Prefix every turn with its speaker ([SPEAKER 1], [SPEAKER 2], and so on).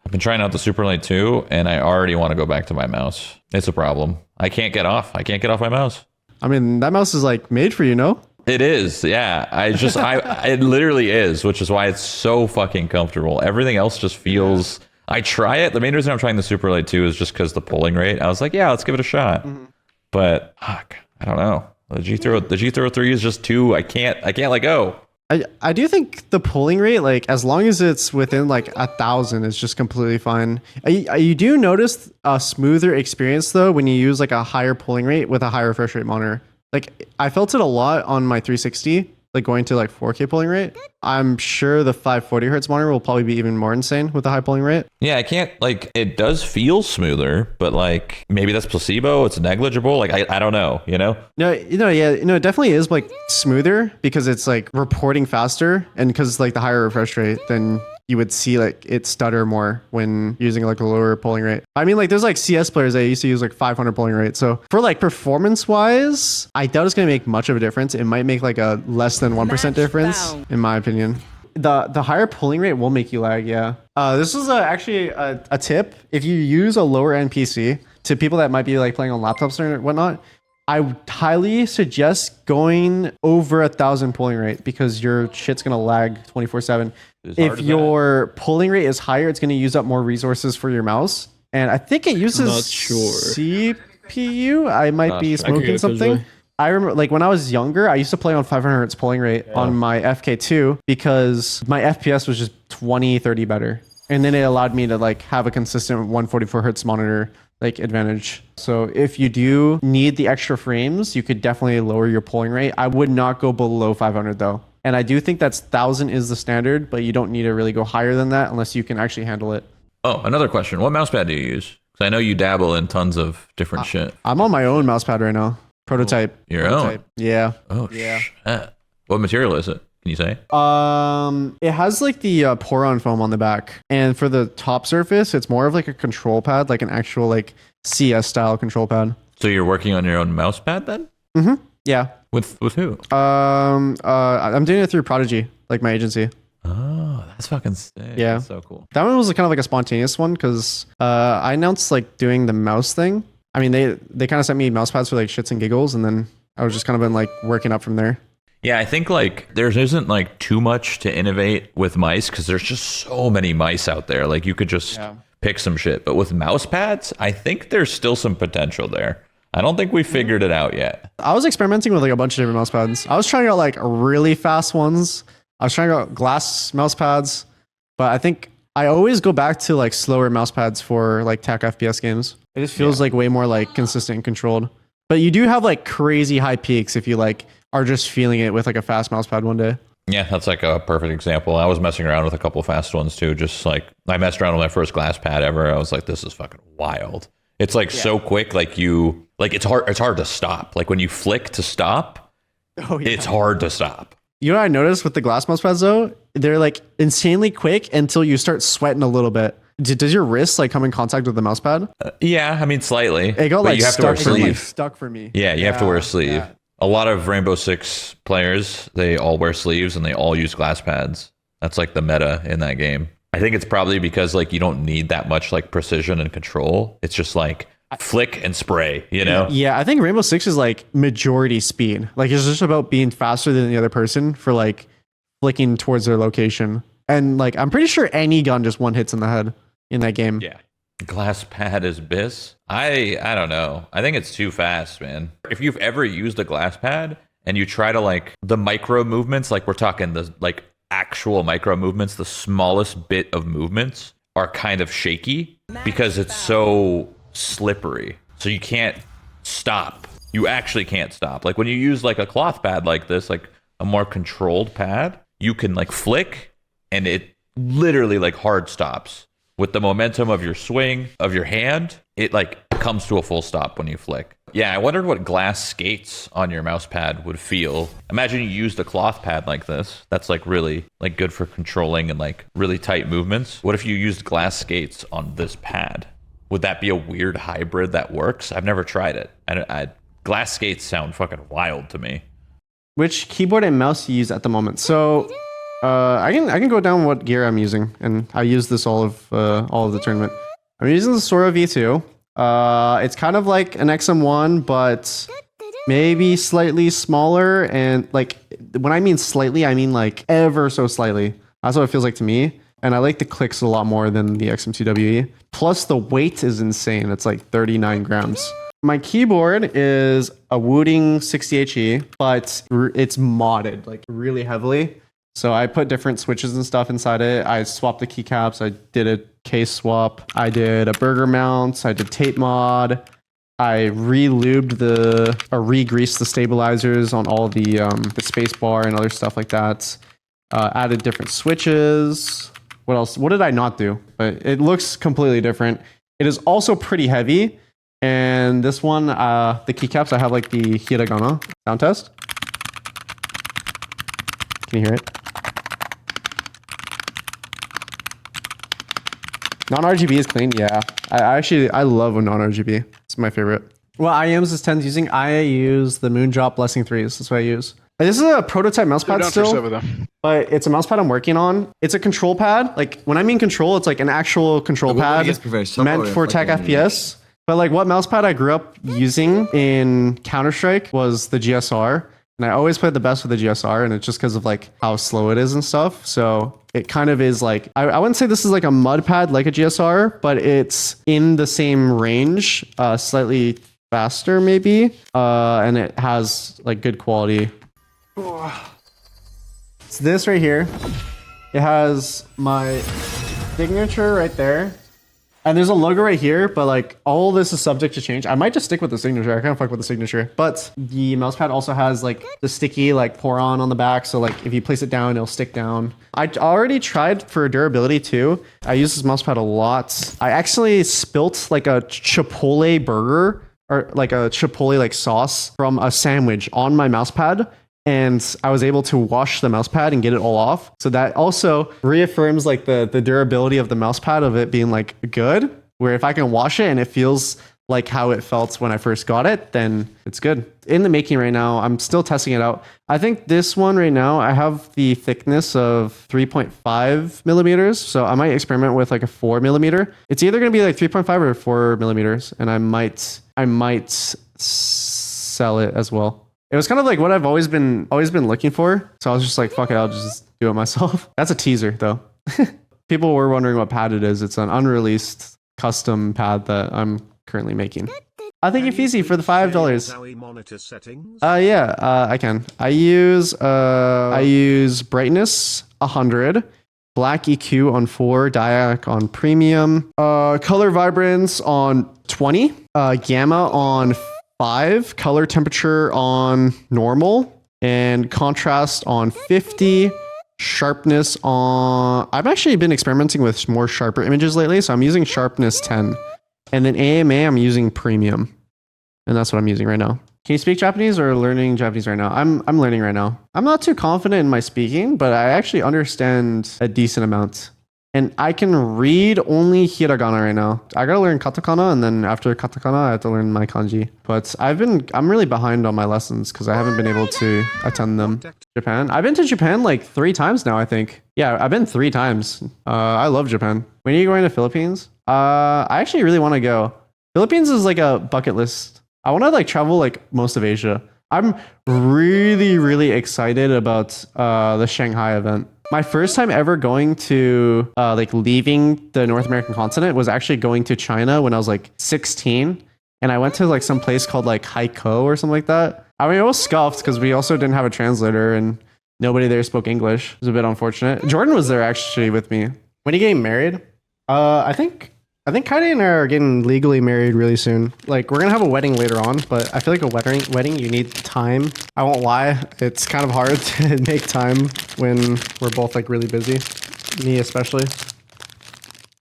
[SPEAKER 1] I've been trying out the Superlight 2, and I already want to go back to my mouse. It's a problem. I can't get off my mouse.
[SPEAKER 2] I mean, that mouse is like made for you, no?
[SPEAKER 1] It is, yeah. It literally is, which is why it's so fucking comfortable. Everything else just feels. I try it. The main reason I'm trying the Superlight 2 is just because the polling rate. I was like, yeah, let's give it a shot. But fuck, I don't know. The G-Throw 3 is just too. I can't let go.
[SPEAKER 2] I do think the polling rate, like as long as it's within like 1,000, is just completely fine. You do notice a smoother experience though when you use like a higher polling rate with a higher refresh rate monitor. Like I felt it a lot on my 360, like going to like 4K polling rate. I'm sure the 540 hertz monitor will probably be even more insane with the high polling rate.
[SPEAKER 1] Yeah, I can't, like, it does feel smoother, but like maybe that's placebo. It's negligible. Like I don't know, you know?
[SPEAKER 2] No, it definitely is like smoother because it's like reporting faster, and because like the higher refresh rate, then you would see like it stutter more when using like a lower polling rate. I mean, like there's like CS players that used to use like 500 polling rate. So for like performance wise, I doubt it's going to make much of a difference. It might make like a less than 1% difference in my opinion. The higher polling rate will make you lag. Yeah. This is actually a tip. If you use a lower end PC to people that might be like playing on laptops or whatnot, I would highly suggest going over 1,000 polling rate because your shit's going to lag 24/7. If your polling rate is higher, it's going to use up more resources for your mouse. And I think it uses CPU. I might be smoking something. I remember like when I was younger, I used to play on 500 hertz polling rate on my FK2 because my FPS was just 20, 30 better. And then it allowed me to like have a consistent 144 hertz monitor like advantage. So if you do need the extra frames, you could definitely lower your polling rate. I would not go below 500 though. And I do think that's 1,000 is the standard, but you don't need to really go higher than that unless you can actually handle it.
[SPEAKER 1] Oh, another question. What mousepad do you use? Because I know you dabble in tons of different shit.
[SPEAKER 2] I'm on my own mousepad right now. Prototype.
[SPEAKER 1] Your own?
[SPEAKER 2] Yeah.
[SPEAKER 1] Oh, yeah. Shit. What material is it? Can you say?
[SPEAKER 2] It has like the Poron foam on the back. And for the top surface, it's more of like a control pad, like an actual like CS style control pad.
[SPEAKER 1] So you're working on your own mousepad then?
[SPEAKER 2] Mm-hmm. Yeah.
[SPEAKER 1] With who?
[SPEAKER 2] I'm doing it through Prodigy, like my agency.
[SPEAKER 1] Oh, that's fucking sick.
[SPEAKER 2] Yeah.
[SPEAKER 1] That's so cool.
[SPEAKER 2] That one was kind of like a spontaneous one because I announced like doing the mouse thing. I mean, they kind of sent me mouse pads for like shits and giggles, and then I was just kind of been like working up from there.
[SPEAKER 1] Yeah, I think like there isn't like too much to innovate with mice because there's just so many mice out there. Like you could just pick some shit. But with mouse pads, I think there's still some potential there. I don't think we figured it out yet.
[SPEAKER 2] I was experimenting with like a bunch of different mouse pads. I was trying out like really fast ones. I was trying out glass mouse pads, but I think I always go back to like slower mouse pads for like tech FPS games. It just feels like way more like consistent and controlled. But you do have like crazy high peaks if you like are just feeling it with like a fast mouse pad one day.
[SPEAKER 1] Yeah, that's like a perfect example. I was messing around with a couple fast ones too. Just like I messed around with my first glass pad ever. I was like, this is fucking wild. It's like so quick, like you like it's hard to stop. Like when you flick to stop, it's hard to stop.
[SPEAKER 2] You know what I noticed with the glass mouse pads though? They're like insanely quick until you start sweating a little bit. Does your wrist like come in contact with the mouse pad?
[SPEAKER 1] Yeah, I mean slightly.
[SPEAKER 2] It got
[SPEAKER 1] but
[SPEAKER 2] like
[SPEAKER 1] you have
[SPEAKER 2] stuck,
[SPEAKER 1] to wear a sleeve.
[SPEAKER 2] like stuck for me.
[SPEAKER 1] Yeah, you have to wear a sleeve. Yeah. A lot of Rainbow Six players, they all wear sleeves and they all use glass pads. That's like the meta in that game. I think it's probably because like you don't need that much like precision and control. It's just like flick and spray, you know?
[SPEAKER 2] Yeah, I think Rainbow Six is like majority speed. Like it's just about being faster than the other person for like flicking towards their location. And like I'm pretty sure any gun just one hits in the head in that game.
[SPEAKER 1] Yeah. Glass pad is bis. I don't know. I think it's too fast, man. If you've ever used a glass pad and you try to like the micro movements, like we're talking the like actual micro movements, the smallest bit of movements are kind of shaky because it's so slippery. So you can't stop. You actually can't stop. Like when you use like a cloth pad like this, like a more controlled pad, you can like flick and it literally like hard stops. With the momentum of your swing, of your hand, it like comes to a full stop when you flick. Yeah, I wondered what glass skates on your mouse pad would feel. Imagine you used a cloth pad like this. That's like really like good for controlling and like really tight movements. What if you used glass skates on this pad? Would that be a weird hybrid that works? I've never tried it. Glass skates sound fucking wild to me.
[SPEAKER 2] Which keyboard and mouse you use at the moment? So I can go down what gear I'm using, and I use this all of the tournament. I'm using the Sora V2. It's kind of like an XM1, but maybe slightly smaller, and like when I mean slightly, I mean like ever so slightly. That's what it feels like to me. And I like the clicks a lot more than the XM2WE. Plus the weight is insane. It's like 39 grams. My keyboard is a Wooting 60HE, but it's modded like really heavily. So I put different switches and stuff inside it. I swapped the keycaps. I did a case swap. I did a burger mount. I did tape mod. I re-lubed or re-greased the stabilizers on all the space bar and other stuff like that. Added different switches. What else? What did I not do? But it looks completely different. It is also pretty heavy. And this one, the keycaps, I have like the hiragana sound test. Can you hear it? Non-RGB is clean, yeah. I love a non-RGB. It's my favorite. What IEMs is TenZ using? I use the Moondrop Blessing 3s. That's what I use. This is a prototype mousepad still, but it's a mousepad I'm working on. It's a control pad. Like when I mean control, it's like an actual control pad meant for tech FPS. But like what mousepad I grew up using in Counter-Strike was the GSR. And I always played the best with the GSR, and it's just because of like how slow it is and stuff. So it kind of is like, I wouldn't say this is like a mud pad like a GSR, but it's in the same range, slightly faster maybe. And it has like good quality. It's this right here. It has my signature right there. And there's a logo right here, but like all this is subject to change. I might just stick with the signature. I kind of fuck with the signature. But the mousepad also has like the sticky like pour on the back. So like if you place it down, it'll stick down. I already tried for durability too. I use this mousepad a lot. I actually spilt like a Chipotle burger or like a Chipotle like sauce from a sandwich on my mousepad. And I was able to wash the mousepad and get it all off. So that also reaffirms like the durability of the mousepad of it being like good, where if I can wash it and it feels like how it felt when I first got it, then it's good. In the making right now, I'm still testing it out. I think this one right now, I have the thickness of 3.5 millimeters. So I might experiment with like a 4 millimeter. It's either going to be like 3.5 or 4 millimeters. And I might sell it as well. It was kind of like what I've always been looking for. So I was just like, fuck it, I'll just do it myself. That's a teaser though. People were wondering what pad it is. It's an unreleased custom pad that I'm currently making. I thank you, Feezy, for the $5.
[SPEAKER 3] Zowie monitor settings?
[SPEAKER 2] Yeah, I can. I use brightness 100, black EQ on 4, diac on premium, color vibrance on 20, gamma on 5, color temperature on normal, and contrast on 50, sharpness on... I've actually been experimenting with more sharper images lately, so I'm using sharpness 10. And then AMA, I'm using premium. And that's what I'm using right now. Can you speak Japanese or learning Japanese right now? I'm learning right now. I'm not too confident in my speaking, but I actually understand a decent amount. And I can read only hiragana right now. I gotta learn katakana, and then after katakana, I have to learn my kanji. But I'm really behind on my lessons because I haven't been able to attend them. Japan. I've been to Japan like 3 times now, I think. Yeah, I've been 3 times. I love Japan. When are you going to Philippines? I actually really want to go. Philippines is like a bucket list. I want to like travel like most of Asia. I'm really, really excited about the Shanghai event. My first time ever going to like leaving the North American continent was actually going to China when I was like 16. And I went to like some place called like Haikou or something like that. I mean, it was scuffed because we also didn't have a translator and nobody there spoke English. It was a bit unfortunate. Jordan was there actually with me. When are you getting married? I think Kaide and I are getting legally married really soon. Like, we're gonna have a wedding later on, but I feel like a wedding, you need time. I won't lie, it's kind of hard to make time when we're both like really busy. Me especially.